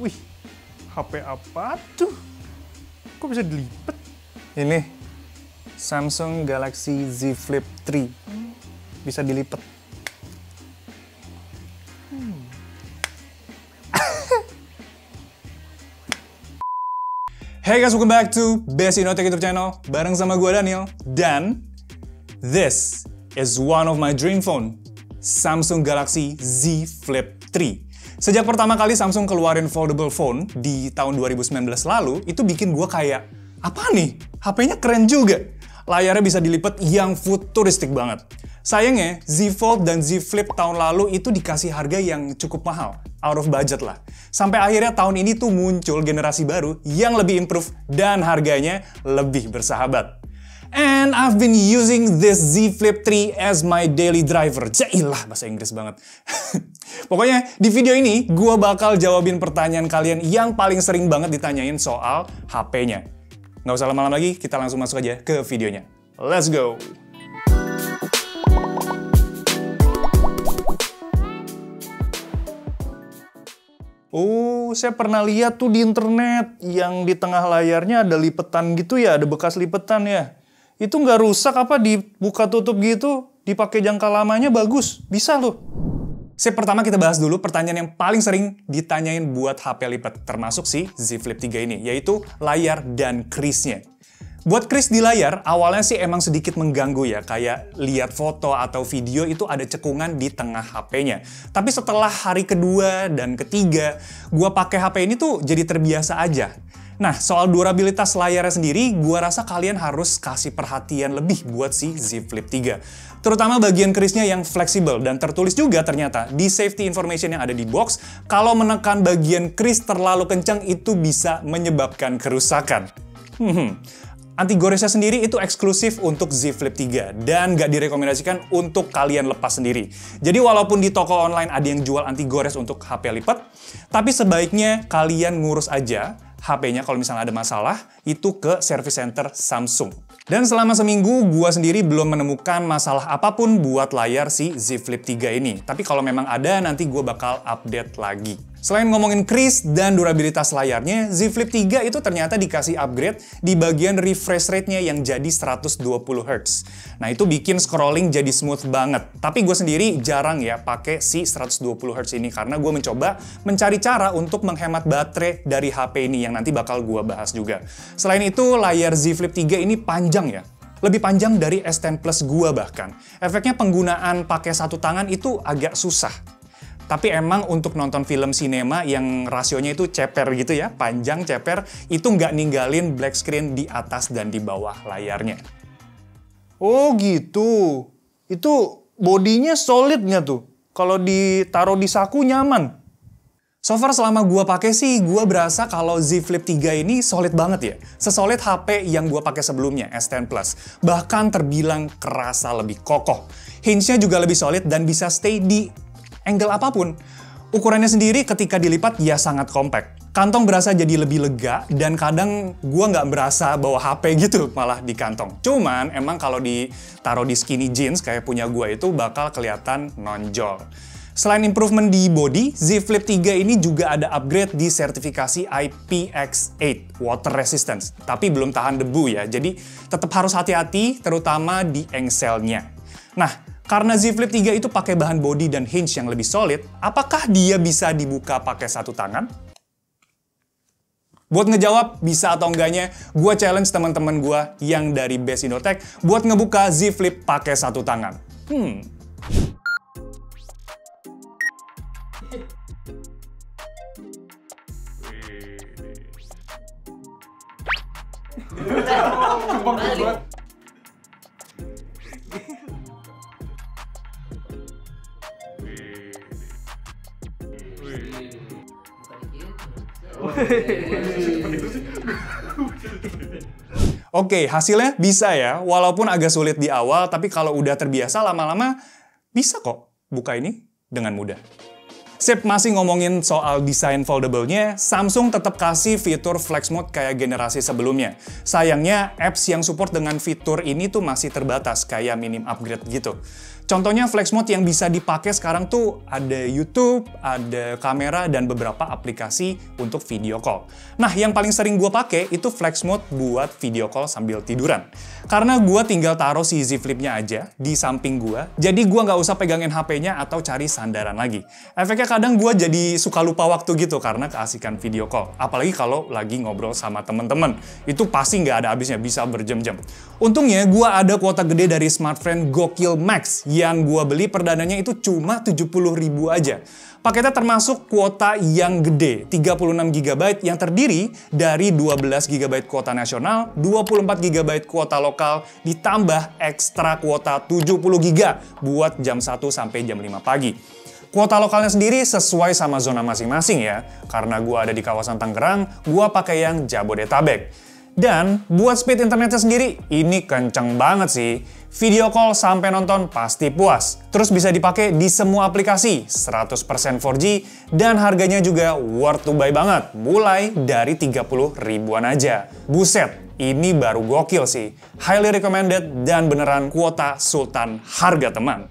Wih, HP apa tuh? Kok bisa dilipat? Ini Samsung Galaxy Z Flip 3. Bisa dilipat. Hey guys, welcome back to Best in Tech YouTube channel. Bareng sama gue Daniel. Dan this is one of my dream phone, Samsung Galaxy Z Flip 3. Sejak pertama kali Samsung keluarin foldable phone di tahun 2019 lalu, itu bikin gue kayak, apa nih? HP-nya keren juga. Layarnya bisa dilipat yang futuristik banget. Sayangnya, Z Fold dan Z Flip tahun lalu itu dikasih harga yang cukup mahal. Out of budget lah. Sampai akhirnya tahun ini tuh muncul generasi baru yang lebih improve dan harganya lebih bersahabat. And I've been using this Z Flip 3 as my daily driver. Jailah, bahasa Inggris banget. Pokoknya di video ini gue bakal jawabin pertanyaan kalian yang paling sering banget ditanyain soal HP-nya. Nggak usah lama-lama lagi, kita langsung masuk aja ke videonya. Let's go! Oh, saya pernah lihat tuh di internet yang di tengah layarnya ada lipetan gitu ya, ada bekas lipetan ya. Itu nggak rusak apa dibuka tutup gitu, dipakai jangka lamanya bagus, bisa loh. Pertama kita bahas dulu pertanyaan yang paling sering ditanyain buat HP lipat, termasuk si Z Flip 3 ini, yaitu layar dan crease-nya. Buat crease di layar, awalnya sih emang sedikit mengganggu ya, kayak lihat foto atau video itu ada cekungan di tengah HP-nya. Tapi setelah hari kedua dan ketiga, gua pakai HP ini tuh jadi terbiasa aja. Nah, soal durabilitas layarnya sendiri, gua rasa kalian harus kasih perhatian lebih buat si Z Flip 3. Terutama bagian crease-nya yang fleksibel, dan tertulis juga ternyata di safety information yang ada di box, kalau menekan bagian crease terlalu kencang itu bisa menyebabkan kerusakan. Anti-goresnya sendiri itu eksklusif untuk Z Flip 3 dan nggak direkomendasikan untuk kalian lepas sendiri. Jadi walaupun di toko online ada yang jual anti-gores untuk HP lipat, tapi sebaiknya kalian ngurus aja HP-nya kalau misalnya ada masalah, itu ke service center Samsung. Dan selama seminggu, gua sendiri belum menemukan masalah apapun buat layar si Z Flip 3 ini. Tapi kalau memang ada, nanti gua bakal update lagi. Selain ngomongin crease dan durabilitas layarnya, Z Flip 3 itu ternyata dikasih upgrade di bagian refresh rate-nya yang jadi 120 Hz. Nah, itu bikin scrolling jadi smooth banget. Tapi gue sendiri jarang ya pakai si 120 Hz ini karena gue mencoba mencari cara untuk menghemat baterai dari HP ini yang nanti bakal gue bahas juga. Selain itu, layar Z Flip 3 ini panjang ya. Lebih panjang dari S10 Plus gua bahkan. Efeknya penggunaan pakai satu tangan itu agak susah. Tapi emang untuk nonton film sinema yang rasionya itu ceper gitu ya, panjang ceper, itu nggak ninggalin black screen di atas dan di bawah layarnya. Oh gitu. Itu bodinya solid nggak tuh? Kalau ditaruh di saku nyaman. So far selama gua pakai sih, gua berasa kalau Z Flip 3 ini solid banget ya. Sesolid HP yang gua pakai sebelumnya, S10 Plus. Bahkan terbilang kerasa lebih kokoh. Hinge-nya juga lebih solid dan bisa stay di angle apapun. Ukurannya sendiri ketika dilipat ya sangat compact. Kantong berasa jadi lebih lega dan kadang gua nggak berasa bawa HP gitu malah di kantong. Cuman emang kalau ditaruh di skinny jeans kayak punya gua itu bakal kelihatan nonjol. Selain improvement di body, Z Flip 3 ini juga ada upgrade di sertifikasi IPX8 water resistance. Tapi belum tahan debu ya, jadi tetap harus hati-hati terutama di engselnya. Nah, karena Z Flip 3 itu pakai bahan body dan hinge yang lebih solid, apakah dia bisa dibuka pakai satu tangan? Buat ngejawab bisa atau enggaknya, gue challenge teman-teman gue yang dari Best in Tech buat ngebuka Z Flip pakai satu tangan. Oke, hasilnya bisa ya, walaupun agak sulit di awal, tapi kalau udah terbiasa lama-lama bisa kok buka ini dengan mudah. Sip, masih ngomongin soal desain foldable-nya, Samsung tetap kasih fitur Flex Mode kayak generasi sebelumnya. Sayangnya, apps yang support dengan fitur ini tuh masih terbatas, kayak minim upgrade gitu. Contohnya Flex Mode yang bisa dipakai sekarang tuh ada YouTube, ada kamera, dan beberapa aplikasi untuk video call. Nah, yang paling sering gue pakai itu Flex Mode buat video call sambil tiduran. Karena gue tinggal taruh si Z Flip-nya aja di samping gue, jadi gue nggak usah pegangin HP-nya atau cari sandaran lagi. Efeknya kadang gue jadi suka lupa waktu gitu karena keasikan video call. Apalagi kalau lagi ngobrol sama temen-temen. Itu pasti nggak ada habisnya, bisa berjam-jam. Untungnya gue ada kuota gede dari Smartfren Gokil Max yang gue beli perdananya itu cuma 70.000 aja. Paketnya termasuk kuota yang gede, 36 GB yang terdiri dari 12 GB kuota nasional, 24 GB kuota lokal, ditambah ekstra kuota 70 GB buat jam 1 sampai jam 5 pagi. Kuota lokalnya sendiri sesuai sama zona masing-masing ya. Karena gue ada di kawasan Tangerang, gue pakai yang Jabodetabek. Dan buat speed internetnya sendiri, ini kenceng banget sih. Video call sampai nonton pasti puas. Terus bisa dipakai di semua aplikasi, 100% 4G, dan harganya juga worth to buy banget. Mulai dari 30 ribuan aja. Buset, ini baru gokil sih. Highly recommended dan beneran kuota sultan harga teman.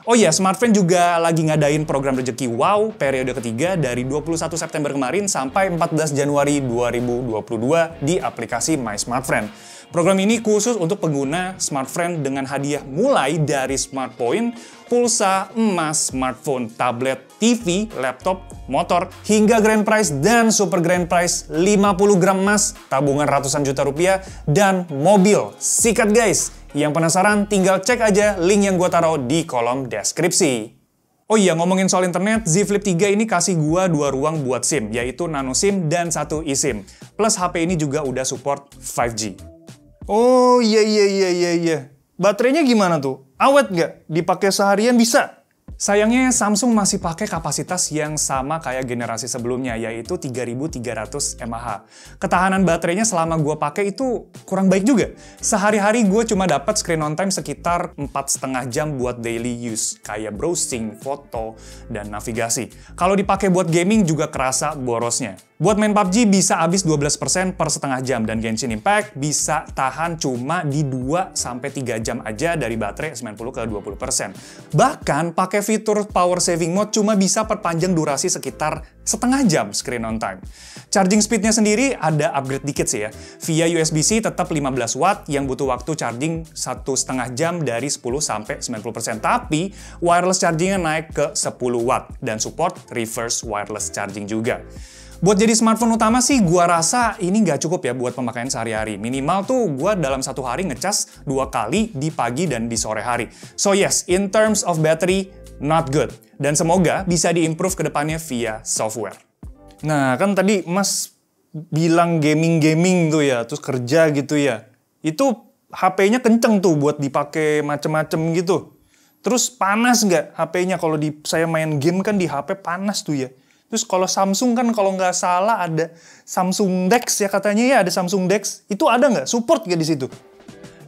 Oh iya, Smartfren juga lagi ngadain program rezeki WOW periode ketiga dari 21 September kemarin sampai 14 Januari 2022 di aplikasi My Smartfren. Program ini khusus untuk pengguna Smartfren dengan hadiah mulai dari Smart Point, pulsa, emas, smartphone, tablet, TV, laptop, motor, hingga grand prize dan super grand prize 50 gram emas, tabungan ratusan juta rupiah, dan mobil. Sikat guys! Yang penasaran tinggal cek aja link yang gue taruh di kolom deskripsi. Oh iya, ngomongin soal internet, Z Flip 3 ini kasih gua 2 ruang buat SIM, yaitu nano SIM dan 1 eSIM. Plus HP ini juga udah support 5G. Oh iya. Baterainya gimana tuh? Awet nggak? Dipakai seharian bisa? Sayangnya Samsung masih pakai kapasitas yang sama kayak generasi sebelumnya, yaitu 3300 mAh. Ketahanan baterainya selama gue pakai itu kurang baik juga. Sehari-hari gue cuma dapat screen on time sekitar 4,5 jam buat daily use, kayak browsing, foto, dan navigasi. Kalau dipakai buat gaming juga kerasa borosnya. Buat main PUBG bisa habis 12% per setengah jam, dan Genshin Impact bisa tahan cuma di 2-3 jam aja dari baterai 90 ke 20%. Bahkan pakai fitur power saving mode cuma bisa perpanjang durasi sekitar setengah jam screen on time. Charging speednya sendiri ada upgrade dikit sih ya. Via USB-C tetap 15 watt yang butuh waktu charging 1,5 jam dari 10-90%. Tapi wireless chargingnya naik ke 10 watt dan support reverse wireless charging juga. Buat jadi smartphone utama sih, gua rasa ini nggak cukup ya buat pemakaian sehari-hari. Minimal tuh gua dalam satu hari ngecas 2 kali di pagi dan di sore hari. So yes, in terms of battery, not good. Dan semoga bisa diimprove ke depannya via software. Nah, kan tadi Mas bilang gaming-gaming tuh ya, terus kerja gitu ya. Itu HP-nya kenceng tuh buat dipakai macem-macem gitu. Terus panas nggak HP-nya? Kalau saya main game kan di HP panas tuh ya. Terus kalau Samsung kan kalau nggak salah ada Samsung Dex ya katanya ya, ada Samsung Dex. Itu ada nggak? Support nggak di situ?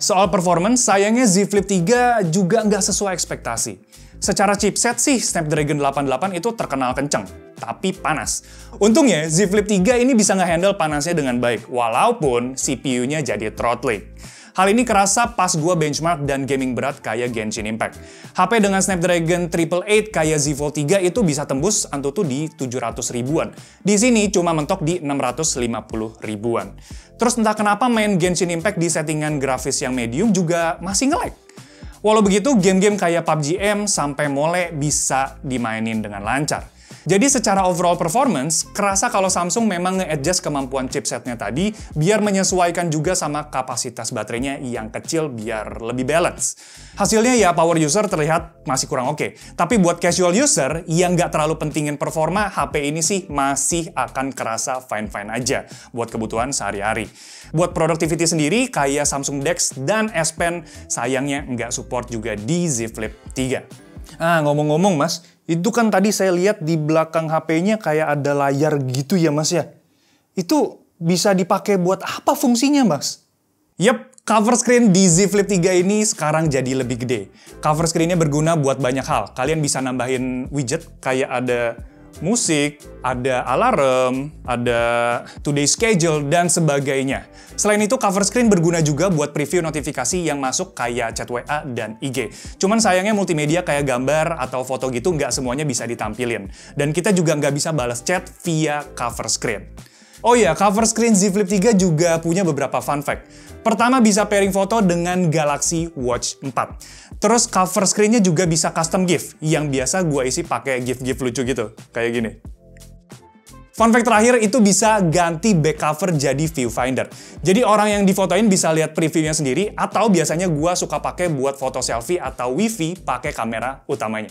Soal performance, sayangnya Z Flip 3 juga nggak sesuai ekspektasi. Secara chipset sih, Snapdragon 88 itu terkenal kenceng, tapi panas. Untungnya, Z Flip 3 ini bisa nge-handle panasnya dengan baik, walaupun CPU-nya jadi throttling. Hal ini kerasa pas gue benchmark dan gaming berat kayak Genshin Impact. HP dengan Snapdragon 888 kayak Z Fold 3 itu bisa tembus antutu di 700 ribuan. Di sini cuma mentok di 650 ribuan. Terus entah kenapa main Genshin Impact di settingan grafis yang medium juga masih nge-lag. Walau begitu, game-game kayak PUBG M sampai Mole bisa dimainin dengan lancar. Jadi secara overall performance, kerasa kalau Samsung memang nge-adjust kemampuan chipsetnya tadi biar menyesuaikan juga sama kapasitas baterainya yang kecil biar lebih balance. Hasilnya ya power user terlihat masih kurang oke. Tapi buat casual user yang nggak terlalu pentingin performa, HP ini sih masih akan kerasa fine-fine aja buat kebutuhan sehari-hari. Buat productivity sendiri, kayak Samsung Dex dan S Pen sayangnya nggak support juga di Z Flip 3. Ah, ngomong-ngomong Mas, itu kan tadi saya lihat di belakang HP-nya kayak ada layar gitu ya Mas ya. Itu bisa dipakai buat apa fungsinya Mas? Yep, cover screen di Z Flip 3 ini sekarang jadi lebih gede. Cover screen-nya berguna buat banyak hal. Kalian bisa nambahin widget kayak ada musik, ada alarm, ada today schedule, dan sebagainya. Selain itu, cover screen berguna juga buat preview notifikasi yang masuk kayak chat WA dan IG. Cuman sayangnya multimedia kayak gambar atau foto gitu nggak semuanya bisa ditampilin. Dan kita juga nggak bisa balas chat via cover screen. Oh iya, cover screen Z Flip 3 juga punya beberapa fun fact. Pertama, bisa pairing foto dengan Galaxy Watch 4. Terus cover screen-nya juga bisa custom GIF, yang biasa gue isi pakai GIF-GIF lucu gitu, kayak gini. Fun fact terakhir, itu bisa ganti back cover jadi viewfinder. Jadi orang yang difotoin bisa lihat previewnya sendiri, atau biasanya gue suka pakai buat foto selfie atau wifi pakai kamera utamanya.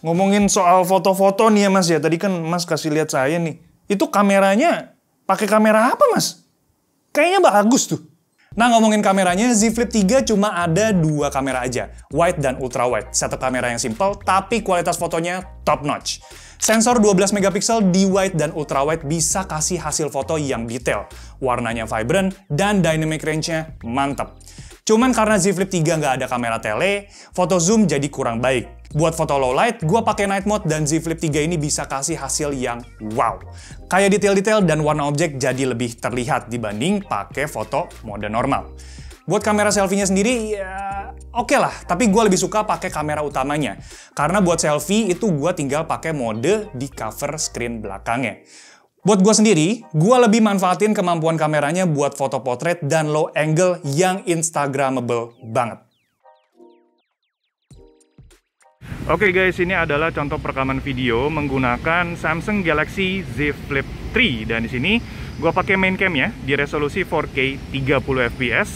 Ngomongin soal foto-foto nih ya Mas ya, tadi kan Mas kasih lihat saya nih. Itu kameranya pakai kamera apa Mas? Kayaknya bagus tuh. Nah ngomongin kameranya, Z Flip 3 cuma ada 2 kamera aja, wide dan ultra wide. Setup kamera yang simple, tapi kualitas fotonya top notch. Sensor 12 megapiksel di wide dan ultra wide bisa kasih hasil foto yang detail, warnanya vibrant, dan dynamic range-nya mantap. Cuman karena Z Flip 3 nggak ada kamera tele, foto zoom jadi kurang baik. Buat foto low light, gue pakai night mode dan Z Flip 3 ini bisa kasih hasil yang wow. Kayak detail-detail dan warna objek jadi lebih terlihat dibanding pakai foto mode normal. Buat kamera selfie-nya sendiri, ya oke lah, tapi gue lebih suka pakai kamera utamanya. Karena buat selfie itu gue tinggal pakai mode di cover screen belakangnya. Buat gue sendiri, gue lebih manfaatin kemampuan kameranya buat foto potret dan low angle yang instagramable banget. Oke guys, ini adalah contoh perekaman video menggunakan Samsung Galaxy Z Flip 3 dan di sini gue pakai main cam ya di resolusi 4K 30 fps.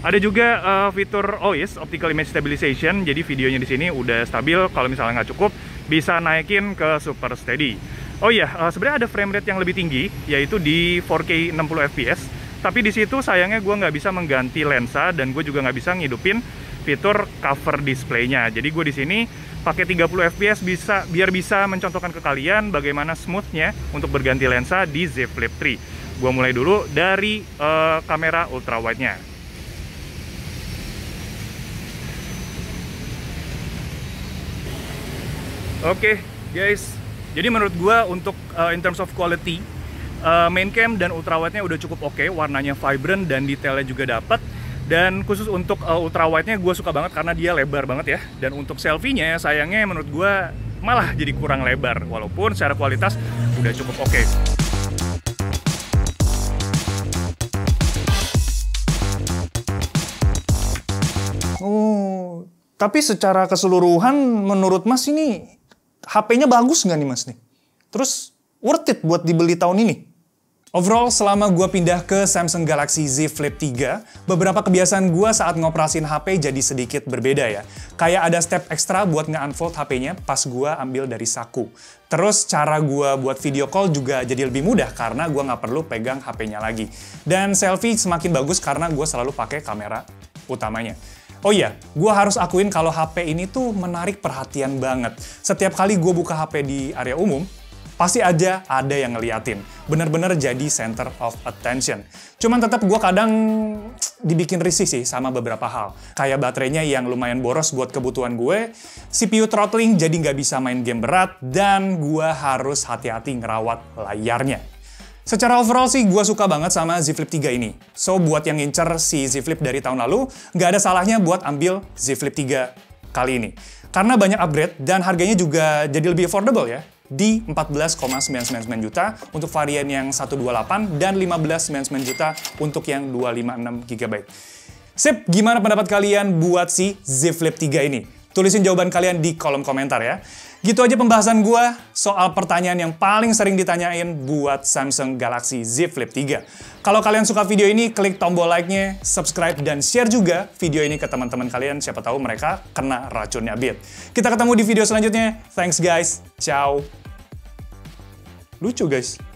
Ada juga fitur OIS (Optical Image Stabilization), jadi videonya di sini udah stabil. Kalau misalnya nggak cukup, bisa naikin ke Super Steady. Oh iya, sebenarnya ada frame rate yang lebih tinggi, yaitu di 4K 60 fps. Tapi di situ sayangnya gue nggak bisa mengganti lensa dan gue juga nggak bisa ngidupin fitur cover display-nya. Jadi gue di sini pakai 30 fps biar bisa mencontohkan ke kalian bagaimana smooth-nya untuk berganti lensa di Z Flip 3. Gue mulai dulu dari kamera ultra wide-nya. Oke, guys. Jadi menurut gue untuk in terms of quality, main cam dan ultra wide-nya udah cukup oke, warnanya vibrant dan detailnya juga dapet. Dan khusus untuk ultra wide-nya gue suka banget karena dia lebar banget ya. Dan untuk selfie-nya sayangnya menurut gue malah jadi kurang lebar, walaupun secara kualitas udah cukup oke. Oh, tapi secara keseluruhan menurut Mas ini HP-nya bagus nggak nih Mas nih? Terus worth it buat dibeli tahun ini? Overall, selama gue pindah ke Samsung Galaxy Z Flip 3, beberapa kebiasaan gue saat ngoperasin HP jadi sedikit berbeda ya. Kayak ada step ekstra buat nge-unfold HP-nya pas gue ambil dari saku. Terus cara gue buat video call juga jadi lebih mudah karena gue nggak perlu pegang HP-nya lagi. Dan selfie semakin bagus karena gue selalu pakai kamera utamanya. Oh iya, gue harus akuin kalau HP ini tuh menarik perhatian banget. Setiap kali gue buka HP di area umum, pasti aja ada yang ngeliatin. Bener-bener jadi center of attention. Cuman tetap gue kadang dibikin risih sih sama beberapa hal. Kayak baterainya yang lumayan boros buat kebutuhan gue, CPU throttling jadi nggak bisa main game berat, dan gue harus hati-hati ngerawat layarnya. Secara overall sih gue suka banget sama Z Flip 3 ini. So buat yang ngincer si Z Flip dari tahun lalu, nggak ada salahnya buat ambil Z Flip 3 kali ini. Karena banyak upgrade dan harganya juga jadi lebih affordable ya. Di 14,999 juta untuk varian yang 128 dan 15,99 juta untuk yang 256 GB. Sip, gimana pendapat kalian buat si Z Flip 3 ini? Tulisin jawaban kalian di kolom komentar ya. Gitu aja pembahasan gue soal pertanyaan yang paling sering ditanyain buat Samsung Galaxy Z Flip 3. Kalau kalian suka video ini, klik tombol like-nya, subscribe, dan share juga video ini ke teman-teman kalian. Siapa tahu mereka kena racunnya Beat. Kita ketemu di video selanjutnya. Thanks guys. Ciao. Lucu guys.